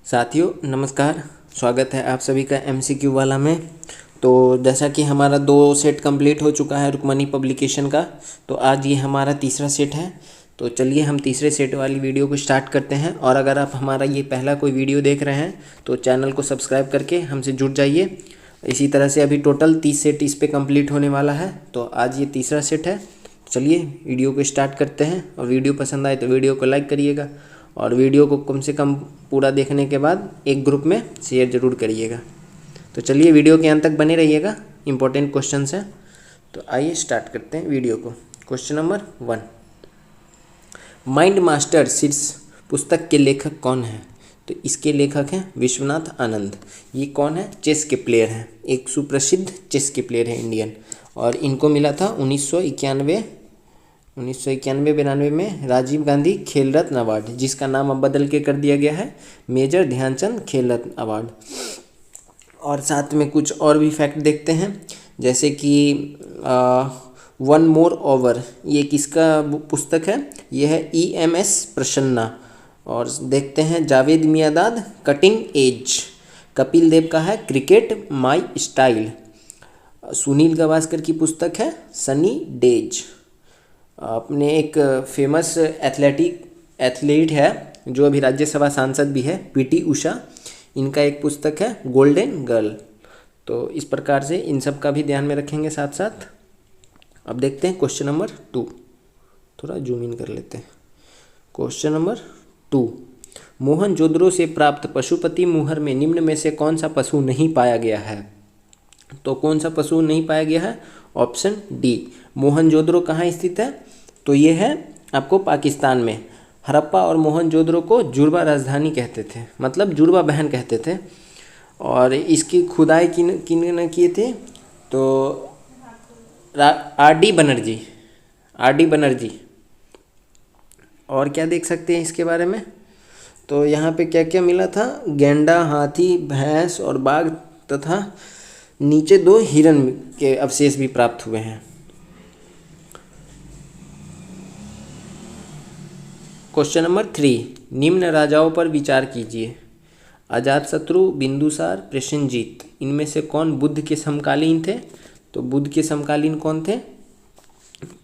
साथियों नमस्कार, स्वागत है आप सभी का MCQ वाला में। तो जैसा कि हमारा 2 सेट कंप्लीट हो चुका है रुक्मणी पब्लिकेशन का, तो आज ये हमारा तीसरा सेट है। तो चलिए हम तीसरे सेट वाली वीडियो को स्टार्ट करते हैं। और अगर आप हमारा ये पहला कोई वीडियो देख रहे हैं तो चैनल को सब्सक्राइब करके हमसे जुड़ जाइए। इसी तरह से अभी टोटल 30 सेट इस पर कम्प्लीट होने वाला है। तो आज ये तीसरा सेट है। चलिए वीडियो को स्टार्ट करते हैं। और वीडियो पसंद आए तो वीडियो को लाइक करिएगा और वीडियो को कम से कम पूरा देखने के बाद एक ग्रुप में शेयर ज़रूर करिएगा। तो चलिए वीडियो के अंत तक बने रहिएगा, इंपॉर्टेंट क्वेश्चन है। तो आइए स्टार्ट करते हैं वीडियो को। क्वेश्चन नंबर 1, माइंड मास्टर शीर्ष पुस्तक के लेखक कौन है? तो इसके लेखक हैं विश्वनाथ आनंद। ये कौन है? चेस के प्लेयर हैं, एक सुप्रसिद्ध चेस के प्लेयर हैं इंडियन। और इनको मिला था 1991-92 में राजीव गांधी खेल रत्न अवार्ड, जिसका नाम अब बदल के कर दिया गया है मेजर ध्यानचंद खेल रत्न अवार्ड। और साथ में कुछ और भी फैक्ट देखते हैं, जैसे कि वन मोर ओवर, ये किसका पुस्तक है? ये है EMS प्रसन्ना। और देखते हैं जावेद मियांदाद कटिंग एज, कपिल देव का है cricket my style, Sunil Gavaskar की पुस्तक है सनी डेज। अपने एक फेमस एथलीट है जो अभी राज्यसभा सांसद भी है, PT उषा, इनका एक पुस्तक है गोल्डन गर्ल। तो इस प्रकार से इन सब का भी ध्यान में रखेंगे साथ साथ। अब देखते हैं क्वेश्चन नंबर 2, थोड़ा जूम इन कर लेते हैं। क्वेश्चन नंबर 2, मोहनजोदड़ो से प्राप्त पशुपति मुहर में निम्न में से कौन सा पशु नहीं पाया गया है? तो कौन सा पशु नहीं पाया गया है? Option D. मोहनजोदड़ो कहाँ स्थित है? तो ये है आपको पाकिस्तान में। हड़प्पा और मोहनजोदड़ो को जुड़वा राजधानी कहते थे, मतलब जुड़वा बहन कहते थे। और इसकी खुदाई किन किए थे? तो RD बनर्जी। और क्या देख सकते हैं इसके बारे में? तो यहाँ पे क्या क्या मिला था? गैंडा, हाथी, भैंस और बाघ तथा नीचे 2 हिरन के अवशेष भी प्राप्त हुए हैं। क्वेश्चन नंबर 3, निम्न राजाओं पर विचार कीजिए। अजातशत्रु, बिंदुसार, प्रसेनजीत, इनमें से कौन बुद्ध के समकालीन थे? तो बुद्ध के समकालीन कौन थे?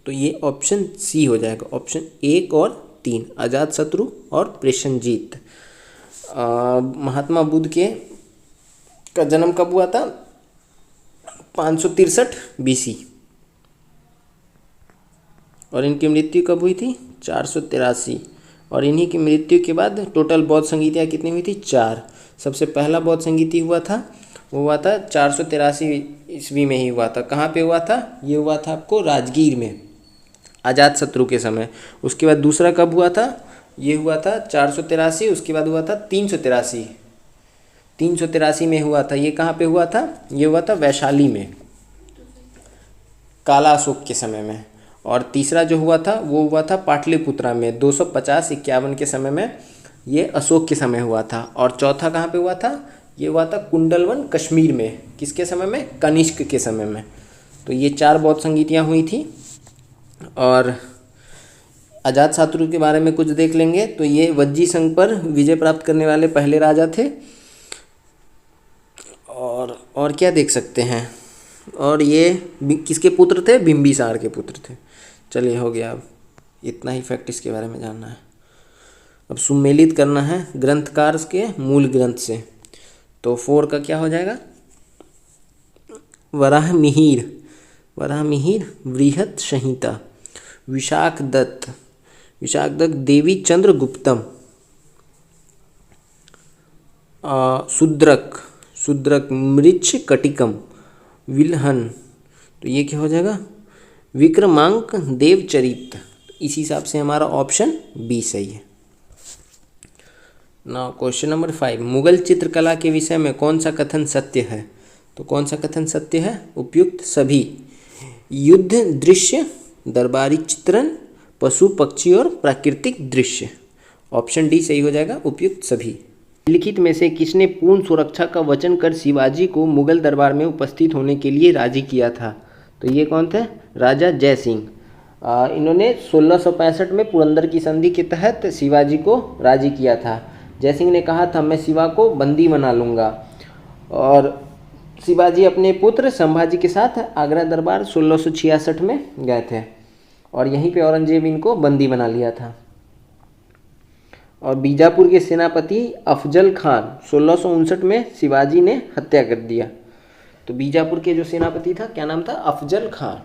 तो ये ऑप्शन सी हो जाएगा, ऑप्शन 1 और 3, अजातशत्रु और प्रसेनजीत। महात्मा बुद्ध का जन्म कब हुआ था? 563 BC। और इनकी मृत्यु कब हुई थी? 483। और इन्हीं की मृत्यु के बाद टोटल बौद्ध संगीतियाँ कितनी हुई थी? 4। सबसे पहला बौद्ध संगीति हुआ था, वो हुआ था 483 ईस्वी में ही हुआ था। कहाँ पे हुआ था? ये हुआ था आपको राजगीर में, अजातशत्रु के समय। उसके बाद दूसरा कब हुआ था? ये हुआ था 483, उसके बाद हुआ था 383 में हुआ था। ये कहाँ पे हुआ था? ये हुआ था वैशाली में, काला अशोक के समय में। और तीसरा जो हुआ था वो हुआ था पाटलिपुत्रा में 250-51 के समय में, ये अशोक के समय हुआ था। और चौथा कहाँ पे हुआ था? ये हुआ था कुंडलवन कश्मीर में, किसके समय में? कनिष्क के समय में। तो ये 4 बौद्ध संगीतियाँ हुई थी। और अजातशत्रु के बारे में कुछ देख लेंगे। तो ये वज्जी संघ पर विजय प्राप्त करने वाले पहले राजा थे। और क्या देख सकते हैं? और ये किसके पुत्र थे? बिंबिसार के पुत्र थे। चलिए हो गया, अब इतना ही फैक्ट इसके बारे में जानना है। अब सुमेलित करना है ग्रंथकार के मूल ग्रंथ से। तो 4 का क्या हो जाएगा? वराहमिहिर, बृहत संहिता, विशाखदत्त देवी चंद्रगुप्तम, शूद्रक मृच्छ कटिकम, विल्हन। तो ये क्या हो जाएगा? विक्रमांक देवचरित। इस हिसाब से हमारा ऑप्शन बी सही है। नाउ क्वेश्चन नंबर 5, मुगल चित्रकला के विषय में कौन सा कथन सत्य है? तो कौन सा कथन सत्य है? उपयुक्त सभी। युद्ध दृश्य, दरबारी चित्रण, पशु पक्षी और प्राकृतिक दृश्य। ऑप्शन डी सही हो जाएगा, उपयुक्त सभी। लिखित में से किसने पूर्ण सुरक्षा का वचन कर शिवाजी को मुगल दरबार में उपस्थित होने के लिए राजी किया था? तो ये कौन थे? राजा जय सिंह। इन्होंने 1665 में पुरंदर की संधि के तहत शिवाजी को राजी किया था। जयसिंह ने कहा था मैं शिवा को बंदी बना लूँगा। और शिवाजी अपने पुत्र संभाजी के साथ आगरा दरबार 1666 में गए थे और यहीं पे औरंगजेब इनको बंदी बना लिया था। और बीजापुर के सेनापति अफजल खान 1659 में शिवाजी ने हत्या कर दिया। तो बीजापुर के जो सेनापति था क्या नाम था? अफजल खान।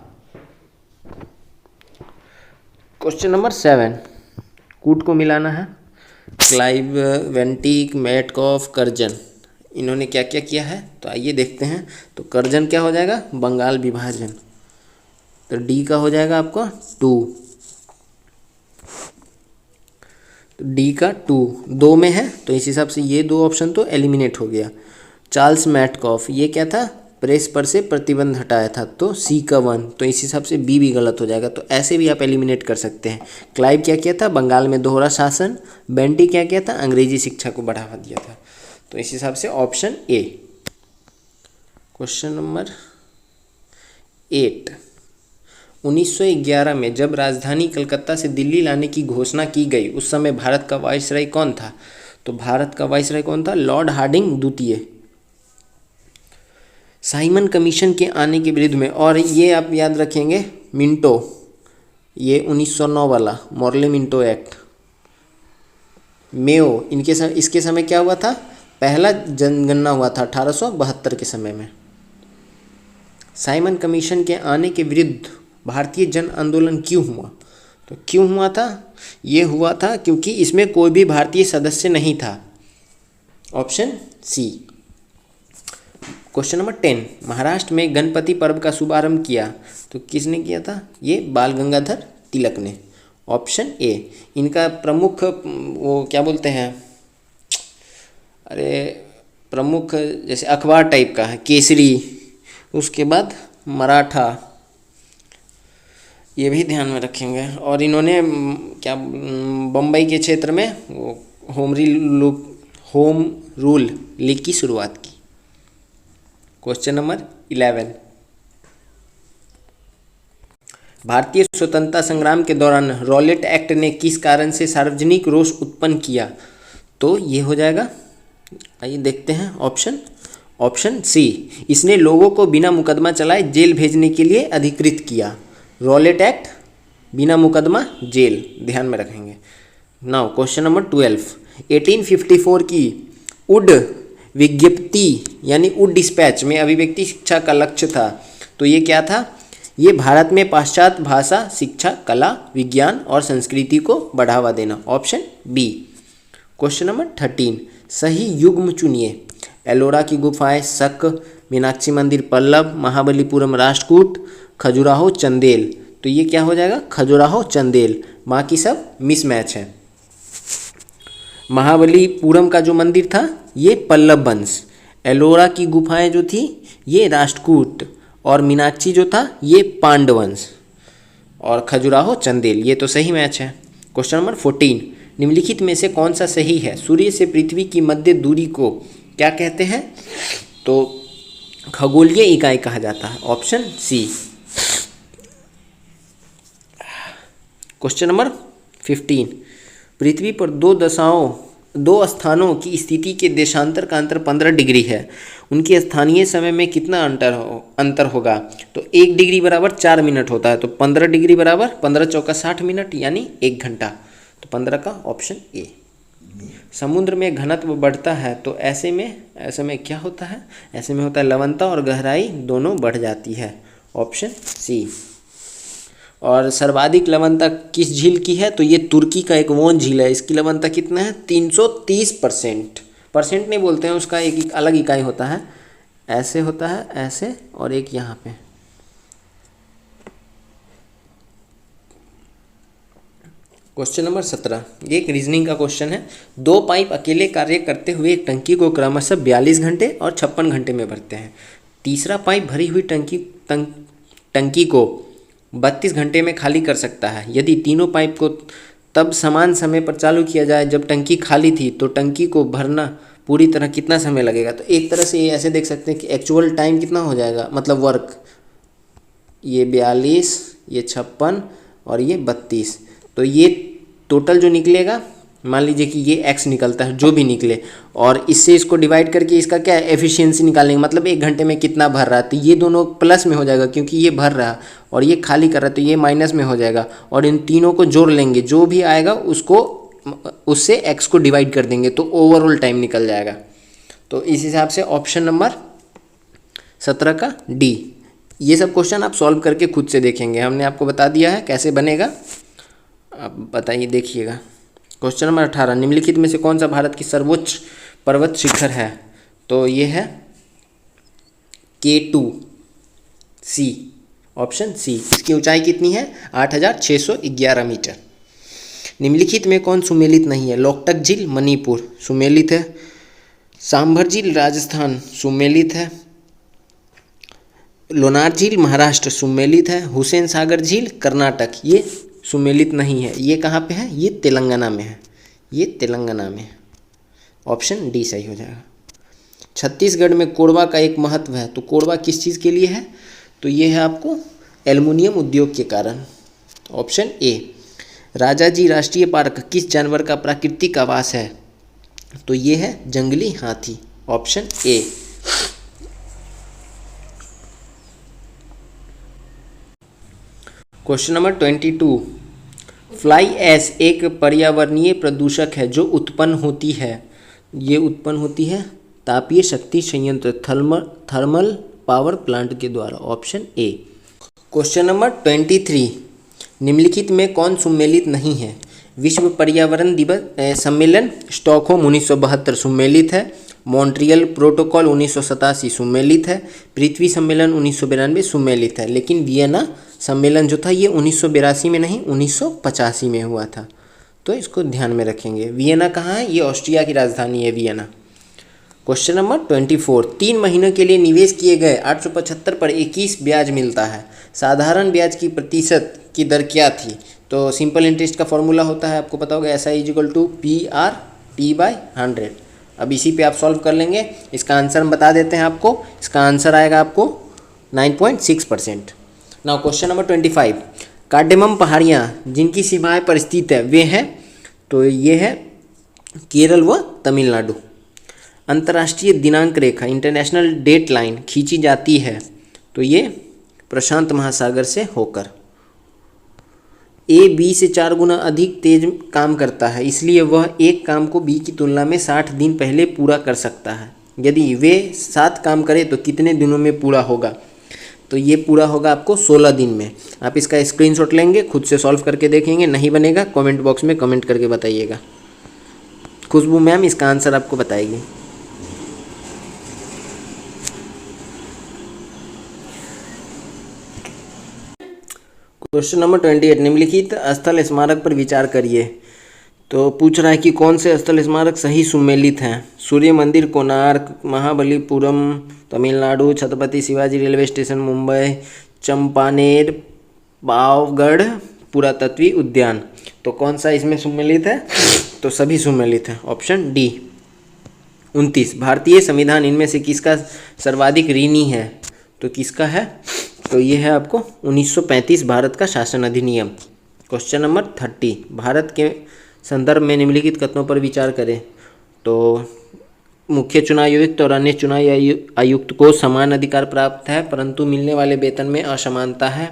क्वेश्चन नंबर 7, कूट को मिलाना है। क्लाइव, वेंटिक, मैटकॉफ, कर्जन, इन्होंने क्या क्या किया है तो आइए देखते हैं। तो कर्जन क्या हो जाएगा? बंगाल विभाजन। तो डी का हो जाएगा आपको 2, तो डी का 2 में है, तो इस हिसाब से ये 2 ऑप्शन तो एलिमिनेट हो गया। चार्ल्स मैटकॉफ, ये क्या था? प्रेस पर से प्रतिबंध हटाया था, तो सी का 1, तो इस हिसाब से बी भी गलत हो जाएगा। तो ऐसे भी आप एलिमिनेट कर सकते हैं। क्लाइव क्या किया था? बंगाल में दोहरा शासन। बेंटी क्या किया था? अंग्रेजी शिक्षा को बढ़ावा दिया था। तो इस हिसाब से ऑप्शन ए। क्वेश्चन नंबर 8, 1911 में जब राजधानी कलकत्ता से दिल्ली लाने की घोषणा की गई उस समय भारत का वायसराय कौन था? तो भारत का वायसराय कौन था? लॉर्ड हार्डिंग द्वितीय। साइमन कमीशन के आने के विरुद्ध में, और ये आप याद रखेंगे मिंटो, ये 1909 वाला मॉर्ले मिंटो एक्ट। मेयो, इसके समय क्या हुआ था? पहला जनगणना हुआ था 1872 के समय में। साइमन कमीशन के आने के विरुद्ध भारतीय जन आंदोलन क्यों हुआ? तो क्यों हुआ था? ये हुआ था क्योंकि इसमें कोई भी भारतीय सदस्य नहीं था। Option C. Question number 10, Maharashtra में गणपति पर्व का शुभारंभ किया तो किसने किया था? ये बाल गंगाधर तिलक ने। Option A. इनका प्रमुख वो क्या बोलते हैं, अरे प्रमुख जैसे अखबार टाइप का है केसरी, उसके बाद मराठा, ये भी ध्यान में रखेंगे। और इन्होंने क्या बम्बई के क्षेत्र में होम रूल लीग की शुरुआत की। क्वेश्चन नंबर 11, भारतीय स्वतंत्रता संग्राम के दौरान रॉलेट एक्ट ने किस कारण से सार्वजनिक रोष उत्पन्न किया? तो ये हो जाएगा, आइए देखते हैं ऑप्शन सी। इसने लोगों को बिना मुकदमा चलाए जेल भेजने के लिए अधिकृत किया। रॉलेट एक्ट, बिना मुकदमा जेल, ध्यान में रखेंगे। नाउ क्वेश्चन नंबर 12, 1854 की उड विज्ञप्ति यानी उड डिस्पैच में अभिव्यक्ति शिक्षा का लक्ष्य था। तो ये क्या था? ये भारत में पाश्चात्य भाषा, शिक्षा, कला, विज्ञान और संस्कृति को बढ़ावा देना। Option B. क्वेश्चन नंबर 13, सही युग्म चुनिए। एलोरा की गुफाएं, शक, मीनाक्षी मंदिर पल्लव, महाबलीपुरम राष्ट्रकूट, खजुराहो चंदेल। तो ये क्या हो जाएगा? खजुराहो चंदेल। बाकी सब मिसमैच है। महाबलीपुरम का जो मंदिर था ये पल्लव वंश, एलोरा की गुफाएं जो थी ये राष्ट्रकूट, और मीनाक्षी जो था ये पांडव वंश, और खजुराहो चंदेल, ये तो सही मैच है। क्वेश्चन नंबर 14, निम्नलिखित में से कौन सा सही है? सूर्य से पृथ्वी की मध्य दूरी को क्या कहते हैं? तो खगोलीय इकाई कहा जाता है। Option C. क्वेश्चन नंबर 15, पृथ्वी पर दो स्थानों की स्थिति के देशांतर का अंतर 15 डिग्री है, उनके स्थानीय समय में कितना अंतर होगा? तो 1 डिग्री बराबर 4 मिनट होता है, तो 15 डिग्री बराबर 15 चौका 60 मिनट यानी 1 घंटा। तो 15 का ऑप्शन ए। समुद्र में घनत्व बढ़ता है तो ऐसे में क्या होता है? ऐसे में होता है लवणता और गहराई दोनों बढ़ जाती है। Option C. और सर्वाधिक लवणता किस झील की है? तो ये तुर्की का एक वोन झील है, इसकी लवणता कितना है? 330%। परसेंट नहीं बोलते हैं, उसका एक अलग इकाई होता है, ऐसे होता है, ऐसे, और एक यहाँ पे। क्वेश्चन नंबर 17, ये एक रीजनिंग का क्वेश्चन है। 2 पाइप अकेले कार्य करते हुए एक टंकी को क्रमशः 42 घंटे और 56 घंटे में भरते हैं। तीसरा पाइप भरी हुई टंकी को 32 घंटे में खाली कर सकता है। यदि तीनों पाइप को तब समान समय पर चालू किया जाए जब टंकी खाली थी, तो टंकी को भरना पूरी तरह कितना समय लगेगा? तो एक तरह से ये ऐसे देख सकते हैं कि एक्चुअल टाइम कितना हो जाएगा, मतलब वर्क, ये 42, ये 56 और ये 32, तो ये टोटल जो निकलेगा मान लीजिए कि ये x निकलता है, जो भी निकले, और इससे इसको डिवाइड करके इसका क्या है एफिशिएंसी निकालेंगे, मतलब 1 घंटे में कितना भर रहा है। तो ये दोनों प्लस में हो जाएगा क्योंकि ये भर रहा है और ये खाली कर रहा है, तो ये माइनस में हो जाएगा। और इन तीनों को जोड़ लेंगे, जो भी आएगा उसको उससे x को डिवाइड कर देंगे, तो ओवरऑल टाइम निकल जाएगा। तो इस हिसाब से ऑप्शन नंबर 17 का डी। ये सब क्वेश्चन आप सॉल्व करके खुद से देखेंगे, हमने आपको बता दिया है कैसे बनेगा। अब बताइए, देखिएगा क्वेश्चन नंबर 18, निम्नलिखित में से कौन सा भारत की सर्वोच्च पर्वत शिखर है? तो ये है K2C, ऑप्शन सी। इसकी ऊंचाई कितनी है? 8611 मीटर। निम्नलिखित में कौन सुमेलित नहीं है? लोकटक झील मणिपुर सुमेलित है, सांभर झील राजस्थान सुमेलित है, लोनार झील महाराष्ट्र सुमेलित है, हुसैन सागर झील कर्नाटक ये सुमेलित नहीं है। ये कहाँ पे है? ये तेलंगाना में है, ये तेलंगाना में है। ऑप्शन डी सही हो जाएगा। छत्तीसगढ़ में कोरबा का एक महत्व है, तो कोरबा किस चीज़ के लिए है? तो ये है आपको एल्युमिनियम उद्योग के कारण। Option A. राजाजी राष्ट्रीय पार्क किस जानवर का प्राकृतिक आवास है? तो ये है जंगली हाथी, option A. Question number 22, fly ash एक पर्यावरणीय प्रदूषक है जो उत्पन्न होती है, ये उत्पन्न होती है तापीय शक्ति संयंत्र थर्मल पावर प्लांट के द्वारा, ऑप्शन ए। क्वेश्चन नंबर 23, निम्नलिखित में कौन सुमेलित नहीं है? विश्व पर्यावरण दिवस सम्मेलन स्टॉकहोम 1972 सुमेलित है, मॉन्ट्रियल प्रोटोकॉल 1987 सुमेलित है, पृथ्वी सम्मेलन 1992 सुमेलित है, लेकिन वियना सम्मेलन जो था ये 1982 में नहीं 1985 में हुआ था, तो इसको ध्यान में रखेंगे। वियना कहाँ है? ये ऑस्ट्रिया की राजधानी है वियना। क्वेश्चन नंबर 24, 3 महीनों के लिए निवेश किए गए 875 पर 21 ब्याज मिलता है, साधारण ब्याज की प्रतिशत की दर क्या थी? तो सिंपल इंटरेस्ट का फॉर्मूला होता है, आपको पता होगा, SI = PR/T/100। अब इसी पे आप सॉल्व कर लेंगे। इसका आंसर हम बता देते हैं आपको, इसका आंसर आएगा आपको 9.6%। नाउ क्वेश्चन नंबर 25, कार्डेमम पहाड़ियाँ जिनकी सीमाएं पर स्थित है वे हैं, तो ये है केरल व तमिलनाडु। अंतर्राष्ट्रीय दिनांक रेखा इंटरनेशनल डेट लाइन खींची जाती है, तो ये प्रशांत महासागर से होकर। A B से 4 गुना अधिक तेज काम करता है, इसलिए वह एक काम को B की तुलना में 60 दिन पहले पूरा कर सकता है। यदि वे 7 काम करें तो कितने दिनों में पूरा होगा? तो ये पूरा होगा आपको 16 दिन में। आप इसका स्क्रीनशॉट लेंगे, खुद से सॉल्व करके देखेंगे, नहीं बनेगा कमेंट बॉक्स में कमेंट करके बताइएगा। खुशबू मैम इसका आंसर आपको बताएगी। क्वेश्चन नंबर 28, निम्नलिखित स्थल स्मारक पर विचार करिए। तो पूछ रहा है कि कौन से स्थल स्मारक सही सुमेलित हैं? सूर्य मंदिर कोणार्क, महाबलीपुरम तमिलनाडु, छत्रपति शिवाजी रेलवे स्टेशन मुंबई, चंपानेर पावगढ़ पुरातत्वीय उद्यान। तो कौन सा इसमें सुमेलित है? तो सभी सुमेलित है, ऑप्शन डी। 29, भारतीय संविधान इनमें से किसका सर्वाधिक ऋणी है? तो किसका है? तो ये है आपको 1935 भारत का शासन अधिनियम। क्वेश्चन नंबर 30, भारत के संदर्भ में निम्नलिखित कथनों पर विचार करें। तो मुख्य चुनाव आयुक्त और अन्य चुनाव आयुक्त को समान अधिकार प्राप्त है, परंतु मिलने वाले वेतन में असमानता है।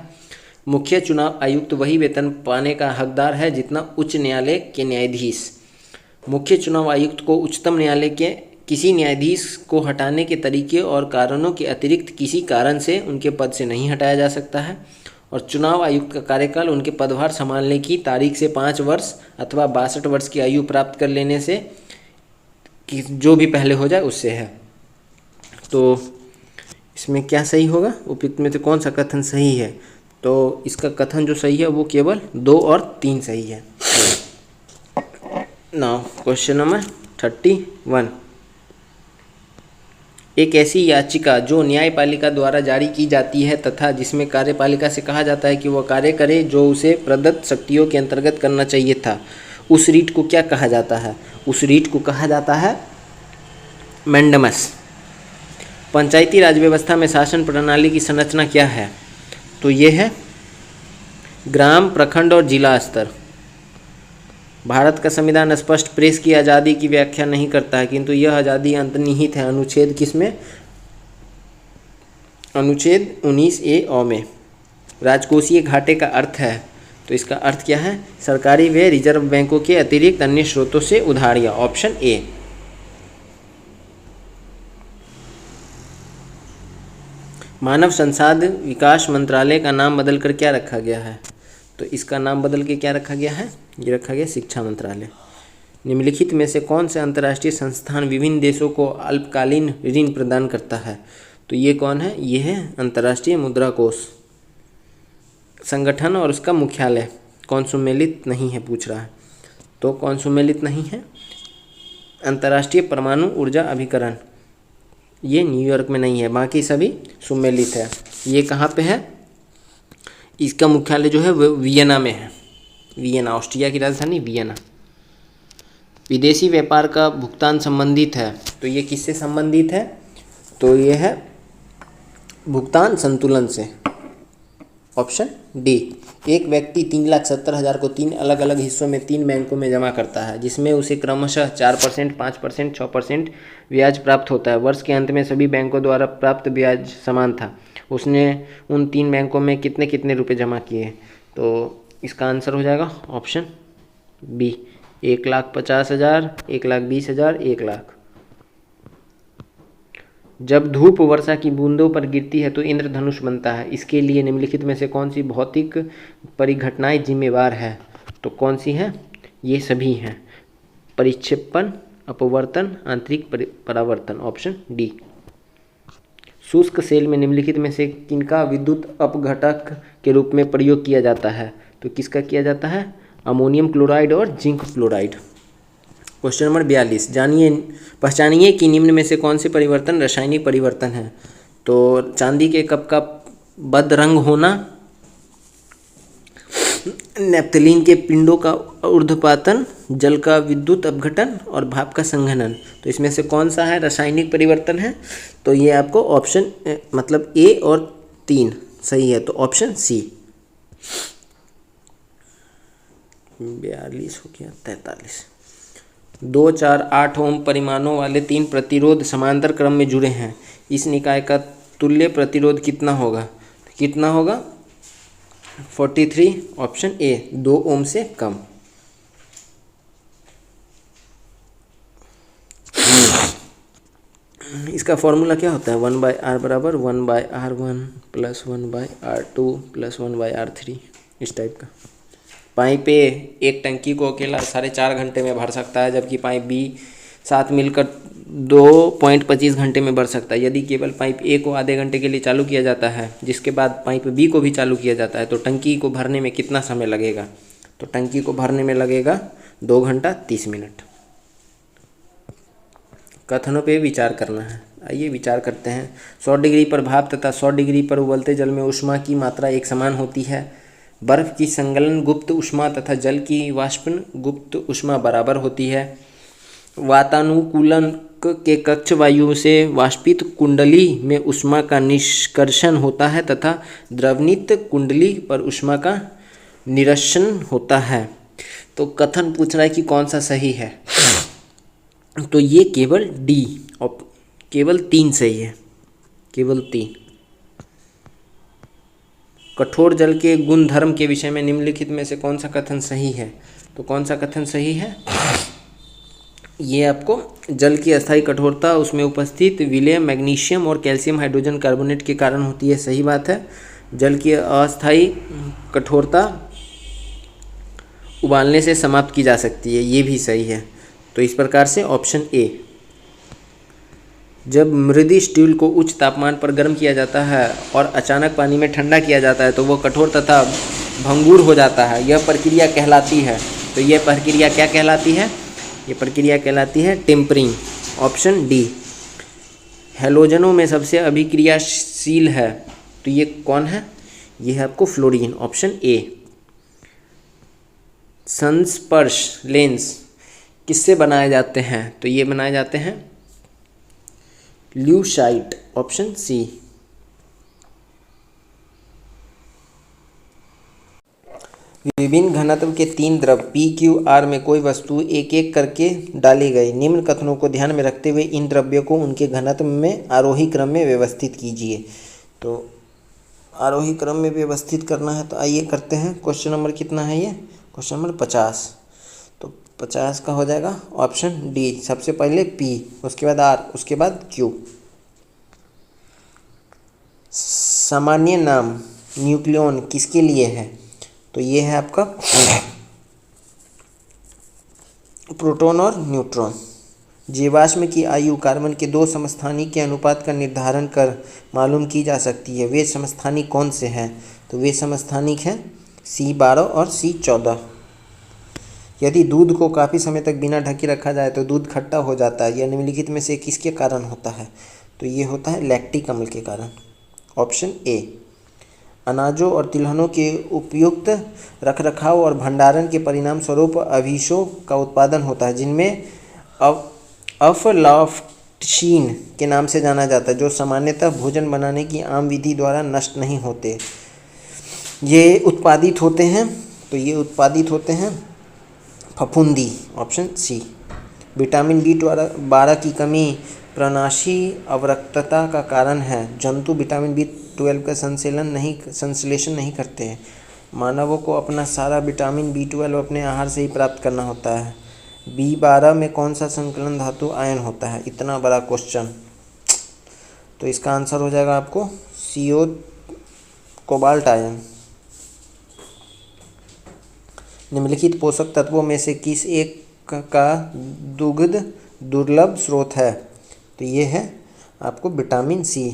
मुख्य चुनाव आयुक्त वही वेतन पाने का हकदार है जितना उच्च न्यायालय के न्यायाधीश। मुख्य चुनाव आयुक्त को उच्चतम न्यायालय के किसी न्यायाधीश को हटाने के तरीके और कारणों के अतिरिक्त किसी कारण से उनके पद से नहीं हटाया जा सकता है। और चुनाव आयुक्त का कार्यकाल उनके पदभार संभालने की तारीख से 5 वर्ष अथवा 62 वर्ष की आयु प्राप्त कर लेने से कि जो भी पहले हो जाए उससे है। तो इसमें क्या सही होगा? उपयुक्त में से कौन सा कथन सही है? तो इसका कथन जो सही है वो केवल 2 और 3 सही है। नाउ क्वेश्चन नंबर 31, एक ऐसी याचिका जो न्यायपालिका द्वारा जारी की जाती है तथा जिसमें कार्यपालिका से कहा जाता है कि वह कार्य करे जो उसे प्रदत्त शक्तियों के अंतर्गत करना चाहिए था, उस रीट को क्या कहा जाता है? उस रीट को कहा जाता है मैंडमस। पंचायती राज व्यवस्था में शासन प्रणाली की संरचना क्या है? तो ये है ग्राम, प्रखंड और जिला स्तर। भारत का संविधान स्पष्ट प्रेस की आज़ादी की व्याख्या नहीं करता है, किंतु यह आज़ादी अंतर्निहित है अनुच्छेद किसमें? अनुच्छेद 19A में। राजकोषीय घाटे का अर्थ है, तो इसका अर्थ क्या है? सरकारी व रिजर्व बैंकों के अतिरिक्त अन्य स्रोतों से उधारियां, ऑप्शन ए। मानव संसाधन विकास मंत्रालय का नाम बदलकर क्या रखा गया है? तो इसका नाम बदल के क्या रखा गया है? ये रखा गया शिक्षा मंत्रालय। निम्नलिखित में से कौन से अंतर्राष्ट्रीय संस्थान विभिन्न देशों को अल्पकालीन ऋण प्रदान करता है? तो ये कौन है? ये है अंतर्राष्ट्रीय मुद्रा कोष संगठन, और उसका मुख्यालय कौन सुमेलित नहीं है पूछ रहा है, तो कौन सुमेलित नहीं है? अंतर्राष्ट्रीय परमाणु ऊर्जा अभिकरण, ये न्यूयॉर्क में नहीं है, बाकी सभी सुमेलित है। ये कहाँ पे है? इसका मुख्यालय जो है वो वियना में है। वियना, ऑस्ट्रिया की राजधानी वियना। विदेशी व्यापार का भुगतान संबंधित है, तो ये किससे संबंधित है? तो ये है भुगतान संतुलन से, ऑप्शन डी। एक व्यक्ति 3,70,000 को 3 अलग अलग हिस्सों में 3 बैंकों में जमा करता है, जिसमें उसे क्रमशः 4%, 5%, 6% ब्याज प्राप्त होता है। वर्ष के अंत में सभी बैंकों द्वारा प्राप्त ब्याज समान था। उसने उन 3 बैंकों में कितने कितने रुपए जमा किए? तो इसका आंसर हो जाएगा ऑप्शन बी, 1,50,000, 1,20,000, 1,00,000। जब धूप वर्षा की बूंदों पर गिरती है तो इंद्रधनुष बनता है। इसके लिए निम्नलिखित में से कौन सी भौतिक परिघटनाएं जिम्मेवार है? तो कौन सी हैं? ये सभी हैं, परिक्षेपण, अपवर्तन, आंतरिक परावर्तन, ऑप्शन डी। शुष्क सेल में निम्नलिखित में से किनका विद्युत अपघटक के रूप में प्रयोग किया जाता है? तो किसका किया जाता है? अमोनियम क्लोराइड और जिंक क्लोराइड। क्वेश्चन नंबर 42, पहचानिए कि निम्न में से कौन से परिवर्तन रासायनिक परिवर्तन है? तो चांदी के कप का बदरंग होना, नैप्थलीन के पिंडों का ऊर्ध्वपातन, जल का विद्युत अपघटन और भाप का संघनन। तो इसमें से कौन सा है रासायनिक परिवर्तन है? तो ये आपको ऑप्शन मतलब ए और 3 सही है, तो ऑप्शन सी। 42 हो गया, 43। 2, 4, 8 ओम परिमाणों वाले 3 प्रतिरोध समांतर क्रम में जुड़े हैं। इस निकाय का तुल्य प्रतिरोध कितना होगा? कितना होगा? 43, ऑप्शन ए, 2 ओम से कम। इसका फॉर्मूला क्या होता है? 1/r बराबर 1/r1 + 1/r2 + 1/r3, इस टाइप का। पाइप ए एक टंकी को अकेला 4.5 घंटे में भर सकता है, जबकि पाइप बी साथ मिलकर 2.25 घंटे में भर सकता है। यदि केवल पाइप ए को आधे घंटे के लिए चालू किया जाता है, जिसके बाद पाइप बी को भी चालू किया जाता है, तो टंकी को भरने में कितना समय लगेगा? तो टंकी को भरने में लगेगा 2 घंटा 30 मिनट। कथनों पे विचार करना है। आइए विचार करते हैं। 100 डिग्री पर भाप तथा 100 डिग्री पर उबलते जल में ऊष्मा की मात्रा एक समान होती है। बर्फ की संगलन गुप्त ऊष्मा तथा जल की वाष्पन गुप्त ऊष्मा बराबर होती है। वातानुकूलन के कक्ष वायु से वाष्पित कुंडली में ऊष्मा का निष्कर्षण होता है तथा द्रवनित कुंडली पर ऊष्मा का निरसन होता है। तो कथन पूछ रहा है कि कौन सा सही है? तो ये केवल डी, और केवल 3 सही है, केवल 3। कठोर जल के गुण धर्म के विषय में निम्नलिखित में से कौन सा कथन सही है? तो कौन सा कथन सही है? ये आपको जल की अस्थायी कठोरता उसमें उपस्थित विलय मैग्नीशियम और कैल्शियम हाइड्रोजन कार्बोनेट के कारण होती है, सही बात है। जल की अस्थायी कठोरता उबालने से समाप्त की जा सकती है, ये भी सही है। तो इस प्रकार से ऑप्शन ए। जब मृदी स्टील को उच्च तापमान पर गर्म किया जाता है और अचानक पानी में ठंडा किया जाता है तो वह कठोर तथा भंगुर हो जाता है, यह प्रक्रिया कहलाती है। तो यह प्रक्रिया क्या कहलाती है? ये प्रक्रिया कहलाती है टेम्परिंग, ऑप्शन डी। हैलोजनों में सबसे अभिक्रियाशील है, तो ये कौन है? ये है आपको फ्लोरीन, ऑप्शन ए। संस्पर्श लेंस किससे बनाए जाते हैं? तो ये बनाए जाते हैं ल्यूसाइट, ऑप्शन सी। विभिन्न घनत्व के 3 द्रव पी क्यू आर में कोई वस्तु एक एक करके डाली गई। निम्न कथनों को ध्यान में रखते हुए इन द्रव्यों को उनके घनत्व में आरोही क्रम में व्यवस्थित कीजिए। तो आरोही क्रम में व्यवस्थित करना है, तो आइए करते हैं। क्वेश्चन नंबर कितना है ये? Question number 50। तो 50 का हो जाएगा ऑप्शन डी। सबसे पहले पी, उसके बाद आर, उसके बाद क्यू। सामान्य नाम न्यूक्लियॉन किसके लिए है? तो ये है आपका प्रोटॉन और न्यूट्रॉन। जीवाश्म की आयु कार्बन के 2 समस्थानिक के अनुपात का निर्धारण कर मालूम की जा सकती है। वे समस्थानिक कौन से हैं? तो वे समस्थानिक हैं C12 और C14। यदि दूध को काफ़ी समय तक बिना ढके रखा जाए तो दूध खट्टा हो जाता है। यह निम्नलिखित में से किसके कारण होता है? तो ये होता है लैक्टिक अम्ल के कारण। Option A. अनाजों और तिलहनों के उपयुक्त रखरखाव और भंडारण के परिणाम स्वरूप अवशेषों का उत्पादन होता है, जिनमें अफलाटॉक्सिन के नाम से जाना जाता है, जो सामान्यतः भोजन बनाने की आम विधि द्वारा नष्ट नहीं होते। ये उत्पादित होते हैं, तो ये उत्पादित होते हैं फफूंदी। Option C. विटामिन B12 की कमी प्रणाशी अवरक्तता का कारण है। जंतु विटामिन B12 का संश्लेषण नहीं करते हैं। मानवों को अपना सारा विटामिन B12 अपने आहार से ही प्राप्त करना होता है। B12 में कौन सा संकलन धातु आयन होता है? इतना बड़ा क्वेश्चन। तो इसका आंसर हो जाएगा आपको CO कोबाल्ट आयन। निम्नलिखित पोषक तत्वों में से किस एक का दुग्ध दुर्लभ स्रोत है? तो ये है आपको विटामिन C।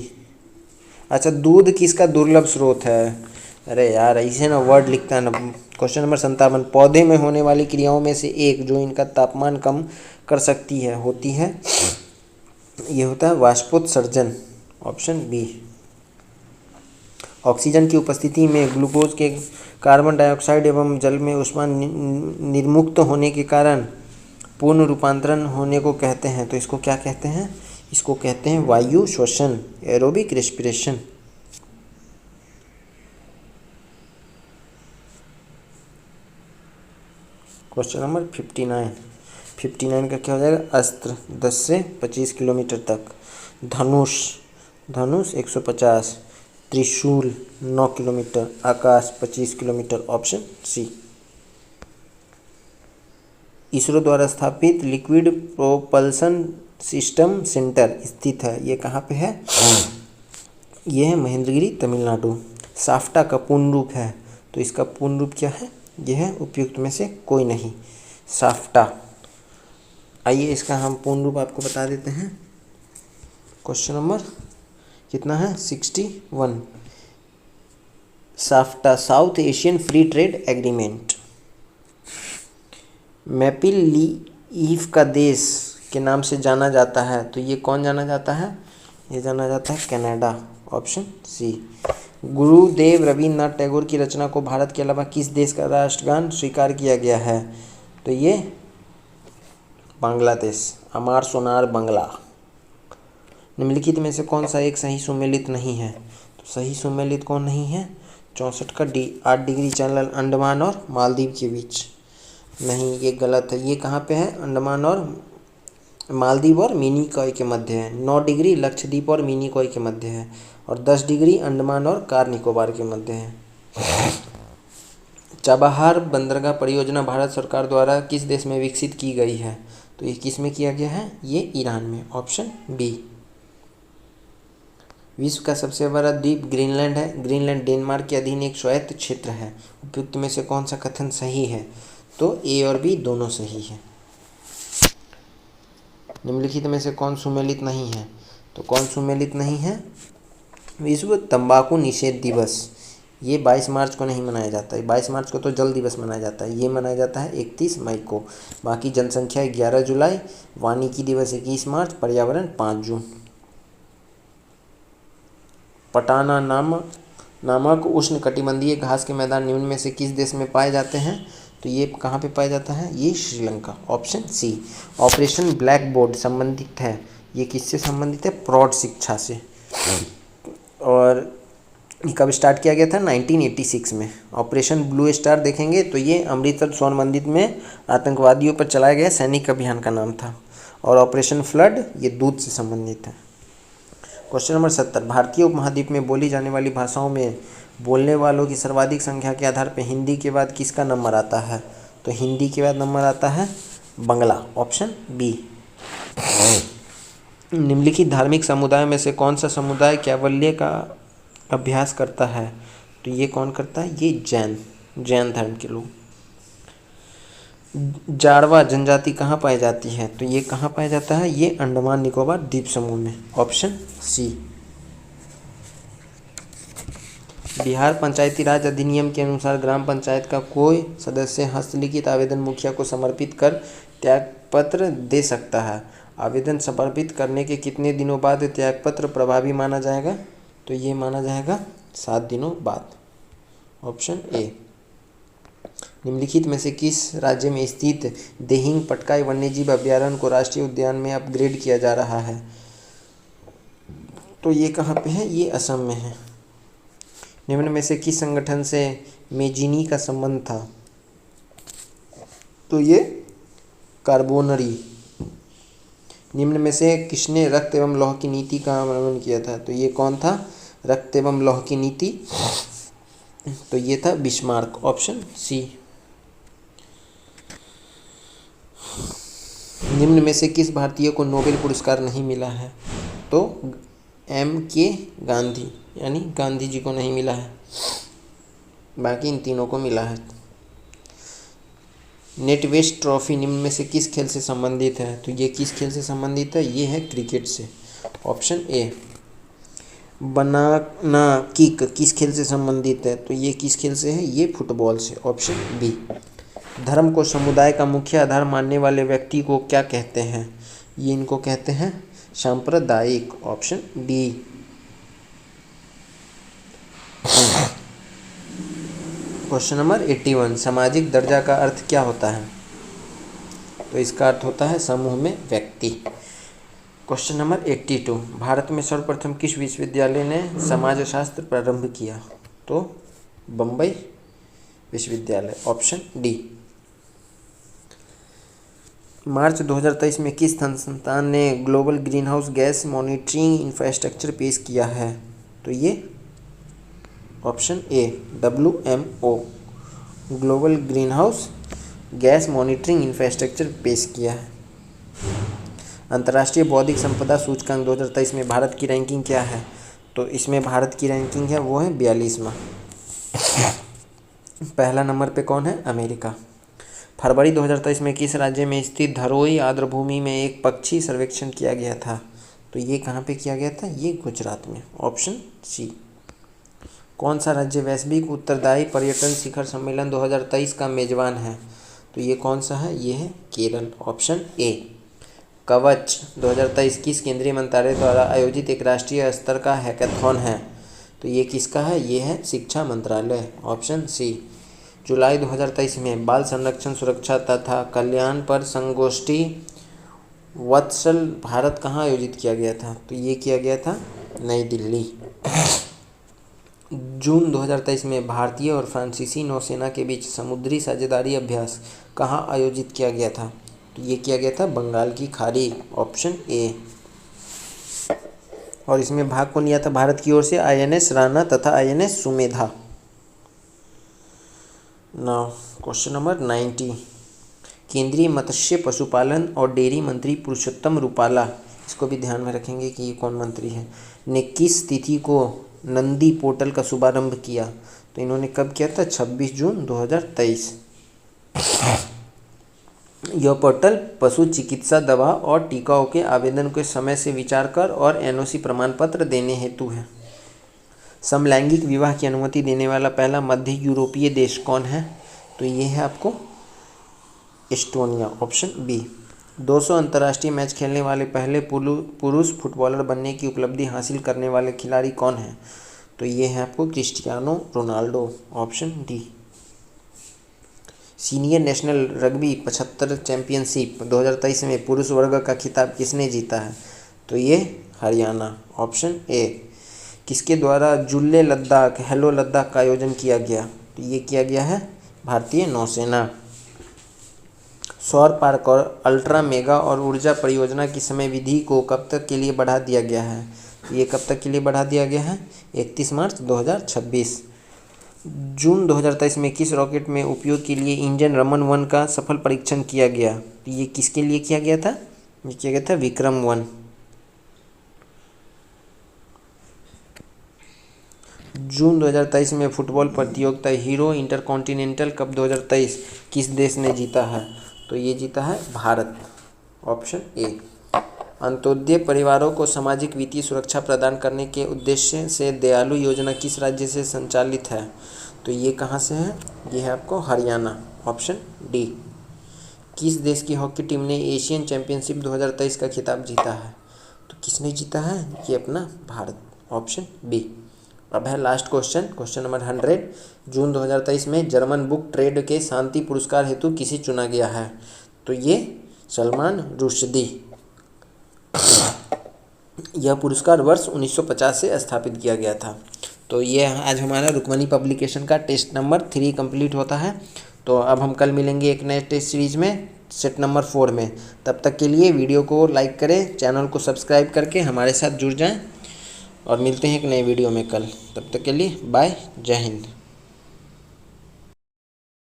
अच्छा, दूध किसका दुर्लभ स्रोत है? अरे यार, ऐसे ना वर्ड लिखता है ना। Question number 57। पौधे में होने वाली क्रियाओं में से एक जो इनका तापमान कम कर सकती है होती है, ये होता है वाष्पोत्सर्जन। Option B. ऑक्सीजन की उपस्थिति में ग्लूकोज के कार्बन डाइऑक्साइड एवं जल में ऊष्मा निर्मुक्त होने के कारण पूर्ण रूपांतरण होने को कहते हैं। तो इसको क्या कहते हैं? इसको कहते हैं वायु श्वसन, एरोबिक रेस्पिरेशन। क्वेश्चन नंबर 59 का क्या हो जाएगा? अस्त्र 10 से 25 किलोमीटर तक, धनुष 150, Trishul 9 kilometre, Akash 25 kilometre. Option C. ISRO द्वारा स्थापित लिक्विड प्रोपल्सन सिस्टम सेंटर स्थित है, ये कहाँ पे है? ये है महेंद्रगिरी, तमिलनाडु। साफ्टा का पूर्ण रूप है, तो इसका पूर्ण रूप क्या है? यह है उपयुक्त में से कोई नहीं, साफ्टा। आइए इसका हम पूर्ण रूप आपको बता देते हैं। क्वेश्चन नंबर कितना है? 61। SAFTA South Asian free trade agreement. Maple leaf का देश के नाम से जाना जाता है, तो ये कौन जाना जाता है? ये जाना जाता है कनाडा। Option C. गुरुदेव रविन्द्रनाथ टैगोर की रचना को भारत के अलावा किस देश का राष्ट्रगान स्वीकार किया गया है? तो ये बांग्लादेश, अमार सोनार बांग्ला। निम्नलिखित में से कौन सा एक सही सुमेलित नहीं है? तो सही सुमेलित कौन नहीं है? 64 का डी। 8 डिग्री चैनल अंडमान और मालदीव के बीच। नहीं, ये गलत है। ये कहाँ पे है? अंडमान और मालदीव और मिनिकॉय के मध्य है। 9 डिग्री लक्षद्वीप और मिनिकॉय के मध्य है, और 10 डिग्री अंडमान और कार निकोबार के मध्य है। चाबहार बंदरगाह परियोजना भारत सरकार द्वारा किस देश में विकसित की गई है? तो ये किस में किया गया है? ये ईरान में। Option B. विश्व का सबसे बड़ा द्वीप ग्रीनलैंड है। ग्रीनलैंड डेनमार्क के अधीन एक स्वायत्त क्षेत्र है। उपयुक्त में से कौन सा कथन सही है? तो ए और बी दोनों सही है। निम्नलिखित में से कौन सुमेलित नहीं है? तो कौन सुमेलित नहीं है? विश्व तंबाकू निषेध दिवस, ये 22 मार्च को नहीं मनाया जाता है। 22 मार्च को तो जल दिवस मनाया जाता है, ये मनाया जाता है 31 मई को। बाकी जनसंख्या 11 जुलाई, वानिकी दिवस 21 मार्च, पर्यावरण 5 जून। पटाना नामक उष्णकटिबंधीय घास के मैदान निम्न में से किस देश में पाए जाते हैं? तो ये कहाँ पे पाया जाता है? ये Sri Lanka. Option C. Operation black board संबंधित है, ये किससे संबंधित है? प्रौढ़ शिक्षा से। और ये कब स्टार्ट किया गया था? 1986 में। ऑपरेशन ब्लू स्टार देखेंगे तो ये अमृतसर स्वर्ण मंदिर में आतंकवादियों पर चलाया गया सैनिक अभियान का नाम था। और ऑपरेशन फ्लड ये दूध से संबंधित है। क्वेश्चन नंबर 70, भारतीय उपमहाद्वीप में बोली जाने वाली भाषाओं में बोलने वालों की सर्वाधिक संख्या के आधार पर हिंदी के बाद किसका नंबर आता है? तो हिंदी के बाद नंबर आता है बंगला, ऑप्शन बी। निम्नलिखित धार्मिक समुदाय में से कौन सा समुदाय कैवल्य का अभ्यास करता है? तो ये कौन करता है? ये जैन धर्म के लोग। जाड़वा जनजाति कहाँ पाई जाती है? तो ये कहाँ पाया जाता है? ये अंडमान निकोबार द्वीप समूह में, ऑप्शन सी। बिहार पंचायती राज अधिनियम के अनुसार ग्राम पंचायत का कोई सदस्य हस्तलिखित आवेदन मुखिया को समर्पित कर त्यागपत्र दे सकता है। आवेदन समर्पित करने के कितने दिनों बाद त्यागपत्र प्रभावी माना जाएगा? तो ये माना जाएगा 7 दिनों बाद, ऑप्शन ए। निम्नलिखित में से किस राज्य में स्थित देहिंग पटकाई वन्यजीव अभयारण्य को राष्ट्रीय उद्यान में अपग्रेड किया जा रहा है? तो ये कहाँ पे है? ये असम में है। निम्न में से किस संगठन से मेजिनी का संबंध था? तो ये कार्बोनरी। निम्न में से किसने रक्त एवं लौह की नीति का अवलंबन किया था? तो ये कौन था? रक्त एवं लौह की नीति, तो ये था बिस्मार्क, ऑप्शन सी। निम्न में से किस भारतीय को नोबेल पुरस्कार नहीं मिला है? तो M.K. गांधी, यानी गांधी जी को नहीं मिला है, बाकी इन तीनों को मिला है। नेटवेस्ट ट्रॉफी निम्न में से किस खेल से संबंधित है? तो ये किस खेल से संबंधित है? ये है क्रिकेट से, ऑप्शन ए। बनाना किक किस खेल से संबंधित है? तो ये किस खेल से है? ये फुटबॉल से, ऑप्शन बी। धर्म को समुदाय का मुख्य आधार मानने वाले व्यक्ति को क्या कहते हैं? ये इनको कहते हैं सांप्रदायिक, ऑप्शन डी। क्वेश्चन नंबर 81, सामाजिक दर्जा का अर्थ क्या होता है? तो इसका अर्थ होता है समूह में व्यक्ति। क्वेश्चन नंबर 82, भारत में सर्वप्रथम किस विश्वविद्यालय ने समाजशास्त्र प्रारंभ किया? तो बम्बई विश्वविद्यालय, ऑप्शन डी। मार्च 2023 में किस संस्थान ने global greenhouse gas monitoring infrastructure पेश किया है? तो ये option A WMO, global greenhouse gas monitoring infrastructure पेश किया है। अंतर्राष्ट्रीय बौद्धिक संपदा सूचकांक 2023 में भारत की रैंकिंग क्या है? तो इसमें भारत की रैंकिंग है वो है 42वां। पहला नंबर पे कौन है? अमेरिका। फरवरी 2023 में किस राज्य में स्थित धरोई आर्द्रभूमि में एक पक्षी सर्वेक्षण किया गया था? तो ये कहाँ पे किया गया था? ये गुजरात में, ऑप्शन सी। कौन सा राज्य वैश्विक उत्तरदायी पर्यटन शिखर सम्मेलन 2023 का मेजबान है? तो ये कौन सा है? ये है केरल, ऑप्शन ए। कवच 2023 किस केंद्रीय मंत्रालय द्वारा आयोजित एक राष्ट्रीय स्तर का हैकाथॉन है? तो ये किसका है? ये है शिक्षा मंत्रालय, ऑप्शन सी। जुलाई 2023 में बाल संरक्षण सुरक्षा तथा कल्याण पर संगोष्ठी वत्सल भारत कहाँ आयोजित किया गया था? तो ये किया गया था नई दिल्ली। जून 2023 में भारतीय और फ्रांसीसी नौसेना के बीच समुद्री साझेदारी अभ्यास कहाँ आयोजित किया गया था? तो ये किया गया था बंगाल की खाड़ी, ऑप्शन ए। और इसमें भाग कौन लिया था भारत की ओर से? INS राणा तथा INS Sumedha. Now question number 90, केंद्रीय मत्स्य पशुपालन और डेयरी मंत्री पुरुषोत्तम रूपाला, इसको भी ध्यान में रखेंगे कि ये कौन मंत्री है, ने किस तिथि को नंदी पोर्टल का शुभारंभ किया? तो इन्होंने कब किया था? 26 जून 2023। यह पोर्टल पशु चिकित्सा दवा और टीकाओं के आवेदन के समय से विचार कर और NOC प्रमाण पत्र देने हेतु है। समलैंगिक विवाह की अनुमति देने वाला पहला मध्य यूरोपीय देश कौन है? तो ये है आपको एस्टोनिया, ऑप्शन बी। 200 अंतर्राष्ट्रीय मैच खेलने वाले पहले पुरुष फुटबॉलर बनने की उपलब्धि हासिल करने वाले खिलाड़ी कौन है? तो ये है आपको Cristiano Ronaldo, option D. Senior national rugby 75 championship 2023 में पुरुष वर्ग का खिताब किसने जीता है? तो ये हरियाणा, ऑप्शन ए। किसके द्वारा जुल्ले लद्दाख, हेलो लद्दाख का आयोजन किया गया? तो ये किया गया है भारतीय नौसेना। सौर पार्क और अल्ट्रा मेगा और ऊर्जा परियोजना की समय विधि को कब तक के लिए बढ़ा दिया गया है? ये कब तक के लिए बढ़ा दिया गया है? 31 मार्च 2026। जून 2023 में किस रॉकेट में उपयोग के लिए इंजन रमन 1 का सफल परीक्षण किया गया? तो ये किसके लिए किया गया था? ये किया गया था विक्रम 1। जून 2023 में फुटबॉल प्रतियोगिता हीरो इंटरकॉन्टिनेंटल कप 2023 किस देश ने जीता है? तो ये जीता है भारत, ऑप्शन ए। अंत्योदय परिवारों को सामाजिक वित्तीय सुरक्षा प्रदान करने के उद्देश्य से दयालु योजना किस राज्य से संचालित है? तो ये कहाँ से है? ये है आपको हरियाणा, ऑप्शन डी। किस देश की हॉकी टीम ने एशियन चैंपियनशिप 2023 का खिताब जीता है? तो किसने जीता है? ये अपना भारत, ऑप्शन बी। अब है last question, question number 100। June 2023 में जर्मन बुक ट्रेड के शांति पुरस्कार हेतु किसे चुना गया है? तो ये सलमान रुश्दी। यह पुरस्कार वर्ष 1950 से स्थापित किया गया था। तो ये आज हमारा रुक्मणी पब्लिकेशन का टेस्ट नंबर 3 कंप्लीट होता है। तो अब हम कल मिलेंगे एक नए टेस्ट सीरीज में, सेट नंबर 4 में। तब तक के लिए वीडियो को लाइक करें, चैनल को सब्सक्राइब करके हमारे साथ जुड़ जाएं और मिलते हैं एक नए वीडियो में कल। तब तक के लिए बाय, जय हिंद।